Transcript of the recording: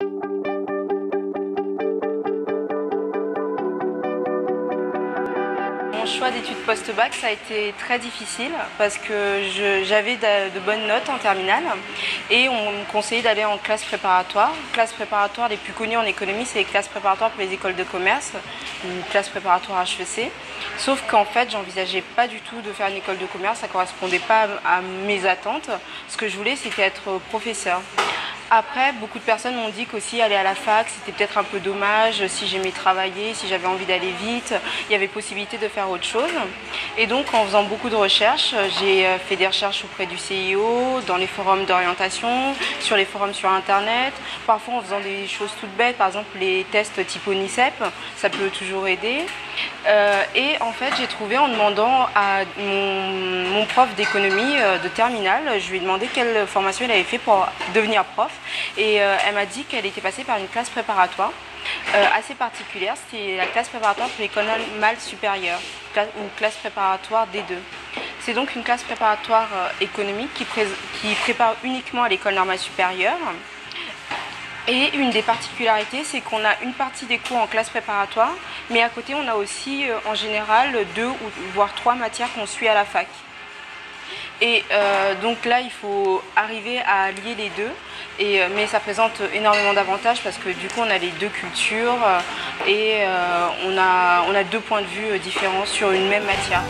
Mon choix d'études post-bac, ça a été très difficile parce que j'avais de bonnes notes en terminale et on me conseillait d'aller en classe préparatoire. Classes préparatoires les plus connues en économie, c'est les classes préparatoires pour les écoles de commerce ou classe préparatoire HEC. Sauf qu'en fait, j'envisageais pas du tout de faire une école de commerce, ça correspondait pas à mes attentes. Ce que je voulais, c'était être professeur. Après, beaucoup de personnes m'ont dit qu'aussi aller à la fac, c'était peut-être un peu dommage. Si j'aimais travailler, si j'avais envie d'aller vite, il y avait possibilité de faire autre chose. Et donc, en faisant beaucoup de recherches, j'ai fait des recherches auprès du CIO, dans les forums d'orientation, sur les forums sur Internet. Parfois, en faisant des choses toutes bêtes, par exemple les tests type ONICEP, ça peut toujours aider. Et en fait, j'ai trouvé en demandant à mon prof d'économie de terminale, je lui ai demandé quelle formation il avait fait pour devenir prof. Et elle m'a dit qu'elle était passée par une classe préparatoire assez particulière. C'était la classe préparatoire pour l'école normale supérieure, une classe préparatoire D2. C'est donc une classe préparatoire économique qui prépare uniquement à l'école normale supérieure. Et une des particularités, c'est qu'on a une partie des cours en classe préparatoire, mais à côté, on a aussi en général 2 ou voire 3 matières qu'on suit à la fac. Et donc là, il faut arriver à allier les deux, mais ça présente énormément d'avantages parce que du coup, on a les deux cultures et on a 2 points de vue différents sur une même matière.